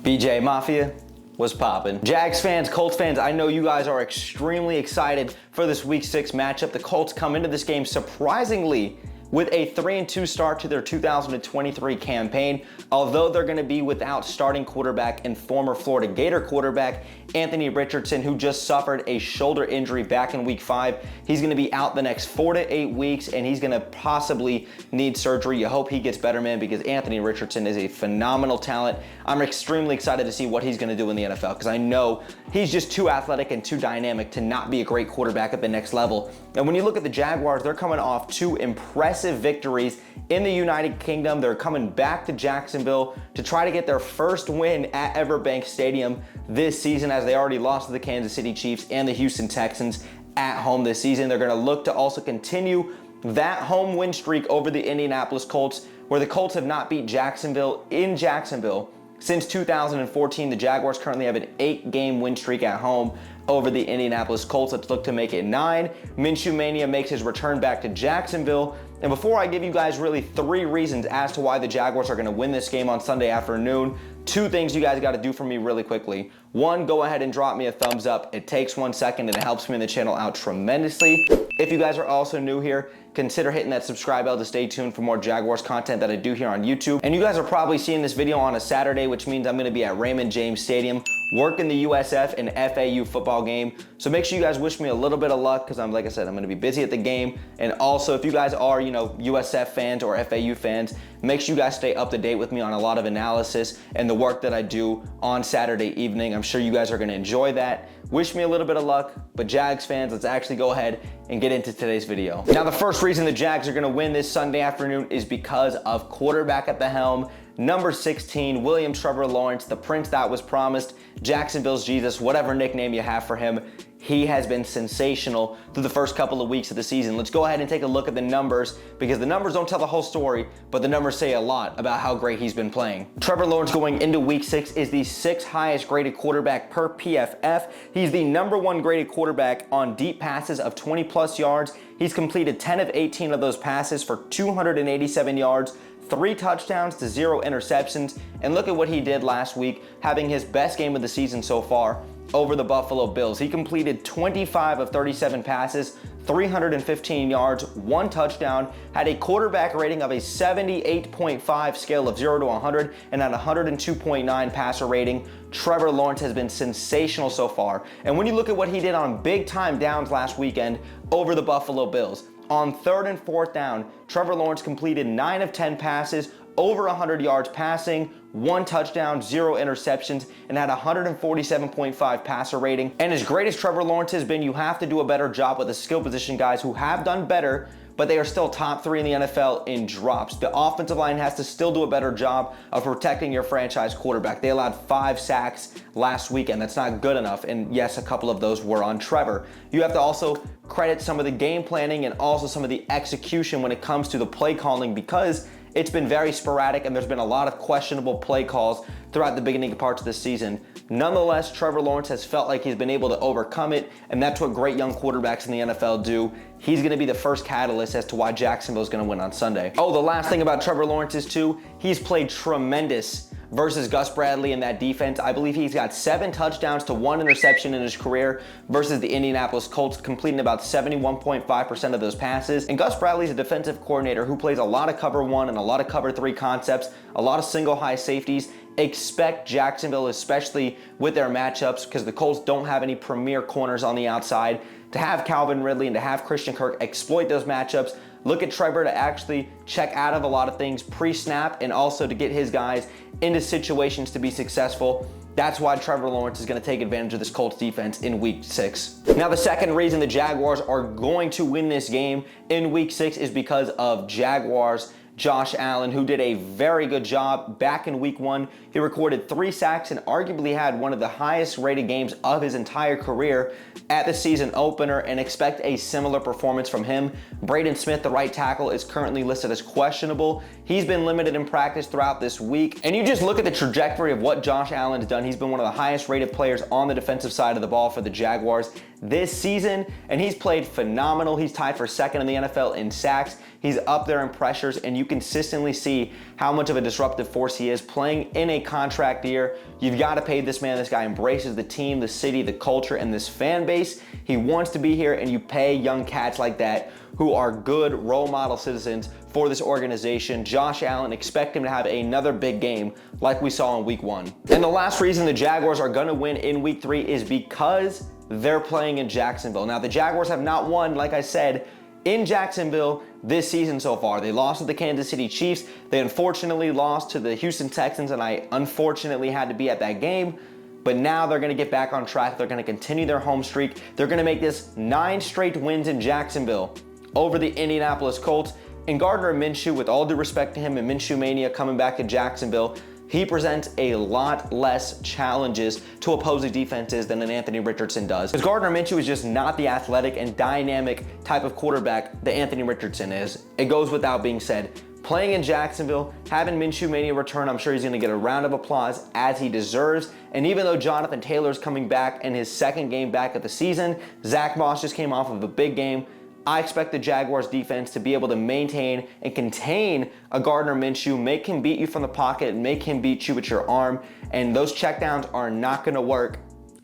BJ Mafia was popping. Jags fans, Colts fans, I know you guys are extremely excited for this Week 6 matchup. The Colts come into this game surprisingly with a 3-2 start to their 2023 campaign, although they're gonna be without starting quarterback and former Florida Gator quarterback Anthony Richardson, who just suffered a shoulder injury back in Week 5. He's gonna be out the next 4 to 8 weeks, and he's gonna possibly need surgery. You hope he gets better, man, because Anthony Richardson is a phenomenal talent. I'm extremely excited to see what he's gonna do in the NFL, because I know he's just too athletic and too dynamic to not be a great quarterback at the next level. And when you look at the Jaguars, they're coming off 2 impressive victories in the United Kingdom. They're coming back to Jacksonville to try to get their first win at Everbank Stadium this season, as they already lost to the Kansas City Chiefs and the Houston Texans at home this season. They're going to look to also continue that home win streak over the Indianapolis Colts, where the Colts have not beat Jacksonville in Jacksonville since 2014. The Jaguars currently have an 8-game win streak at home over the Indianapolis Colts. Let's look to make it 9. Minshew mania makes his return back to Jacksonville. And before I give you guys really 3 reasons as to why the Jaguars are going to win this game on Sunday afternoon, 2 things you guys got to do for me really quickly. 1, go ahead and drop me a thumbs up. It takes 1 second and it helps me in the channel out tremendously. If you guys are also new here, consider hitting that subscribe bell to stay tuned for more Jaguars content that I do here on YouTube. And you guys are probably seeing this video on a Saturday, which means I'm going to be at Raymond James Stadium working the USF and FAU football game. So make sure you guys wish me a little bit of luck, because like I said, I'm going to be busy at the game. And also, if you guys are, USF fans or FAU fans, make sure you guys stay up to date with me on a lot of analysis and the work that I do on Saturday evening. I'm sure you guys are going to enjoy that. Wish me a little bit of luck, but Jags fans, let's actually go ahead and get into today's video. Now, the first reason the Jags are going to win this Sunday afternoon is because of quarterback at the helm, number 16, William Trevor Lawrence, the prince that was promised, Jacksonville's Jesus, whatever nickname you have for him. He has been sensational through the first couple of weeks of the season. Let's go ahead and take a look at the numbers, because the numbers don't tell the whole story, but the numbers say a lot about how great he's been playing. Trevor Lawrence going into Week 6 is the 6th highest graded quarterback per PFF. He's the number 1 graded quarterback on deep passes of 20+ yards. He's completed 10 of 18 of those passes for 287 yards, 3 touchdowns to 0 interceptions. And look at what he did last week, having his best game of the season so far over the Buffalo Bills. He completed 25 of 37 passes, 315 yards, 1 touchdown, had a quarterback rating of a 78.5 scale of 0 to 100, and at 102.9 passer rating. Trevor Lawrence has been sensational so far. And when you look at what he did on big time downs last weekend over the Buffalo Bills, on 3rd and 4th down, Trevor Lawrence completed 9 of 10 passes, over 100 yards passing, 1 touchdown, 0 interceptions, and had a 147.5 passer rating. And as great as Trevor Lawrence has been, you have to do a better job with the skill position guys who have done better, but they are still top 3 in the NFL in drops. The offensive line has to still do a better job of protecting your franchise quarterback. They allowed 5 sacks last weekend. That's not good enough. And yes, a couple of those were on Trevor. You have to also credit some of the game planning and also some of the execution when it comes to the play calling, because it's been very sporadic and there's been a lot of questionable play calls throughout the beginning parts of the season. Nonetheless, Trevor Lawrence has felt like he's been able to overcome it, and that's what great young quarterbacks in the NFL do. He's going to be the first catalyst as to why Jacksonville is going to win on Sunday. Oh, the last thing about Trevor Lawrence is too, he's played tremendous versus Gus Bradley in that defense. I believe he's got 7 touchdowns to 1 interception in his career versus the Indianapolis Colts, completing about 71.5% of those passes. And Gus Bradley's a defensive coordinator who plays a lot of cover 1 and a lot of cover 3 concepts, a lot of single high safeties. Expect Jacksonville, especially with their matchups, because the Colts don't have any premier corners on the outside, to have Calvin Ridley and to have Christian Kirk exploit those matchups. Look at Trevor to actually check out of a lot of things pre-snap, and also to get his guys into situations to be successful. That's why Trevor Lawrence is going to take advantage of this Colts defense in Week 6. Now, the second reason the Jaguars are going to win this game in Week 6 is because of Jaguars Josh Allen, who did a very good job back in Week 1. He recorded 3 sacks and arguably had one of the highest rated games of his entire career at the season opener, and expect a similar performance from him. Braden Smith, the right tackle, is currently listed as questionable. He's been limited in practice throughout this week. And you just look at the trajectory of what Josh Allen's done. He's been one of the highest rated players on the defensive side of the ball for the Jaguars. this season, and he's played phenomenal. He's tied for second in the NFL in sacks. He's up there in pressures, and you consistently see how much of a disruptive force he is playing in a contract year. You've got to pay this man. This guy embraces the team, the city, the culture, and this fan base. He wants to be here, and you pay young cats like that who are good role model citizens for this organization. Josh Allen, expect him to have another big game like we saw in week 1. And the last reason the Jaguars are gonna win in week 3 is because they're playing in Jacksonville. Now, the Jaguars have not won, like I said, in Jacksonville this season so far. They lost to the Kansas City Chiefs. They unfortunately lost to the Houston Texans, and I unfortunately had to be at that game. But now they're going to get back on track. They're going to continue their home streak. They're going to make this 9 straight wins in Jacksonville over the Indianapolis Colts. And Gardner Minshew, with all due respect to him and Minshew mania coming back to Jacksonville, he presents a lot less challenges to opposing defenses than an Anthony Richardson does. Because Gardner Minshew is just not the athletic and dynamic type of quarterback that Anthony Richardson is. It goes without being said. Playing in Jacksonville, having Minshew mania return, I'm sure he's going to get a round of applause as he deserves. And even though Jonathan Taylor's coming back in his second game back of the season, Zach Moss just came off of a big game. I expect the Jaguars defense to be able to maintain and contain a Gardner Minshew, make him beat you from the pocket, and make him beat you with your arm. And those checkdowns are not going to work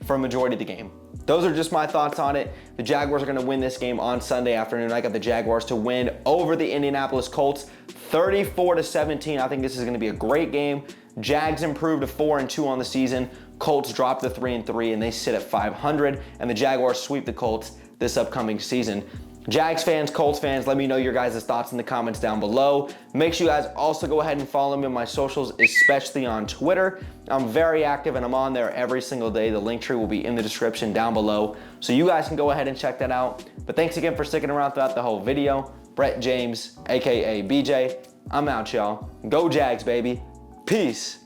for a majority of the game. Those are just my thoughts on it. The Jaguars are going to win this game on Sunday afternoon. I got the Jaguars to win over the Indianapolis Colts 34-17. I think this is going to be a great game. Jags improved to 4-2 on the season. Colts dropped to 3-3, and they sit at 500. And the Jaguars sweep the Colts this upcoming season. Jags fans, Colts fans, let me know your guys' thoughts in the comments down below. Make sure you guys also go ahead and follow me on my socials, especially on Twitter. I'm very active and I'm on there every single day. The link tree will be in the description down below, so you guys can go ahead and check that out. But thanks again for sticking around throughout the whole video. Brett James, aka BJ, I'm out, y'all. Go Jags, baby. Peace.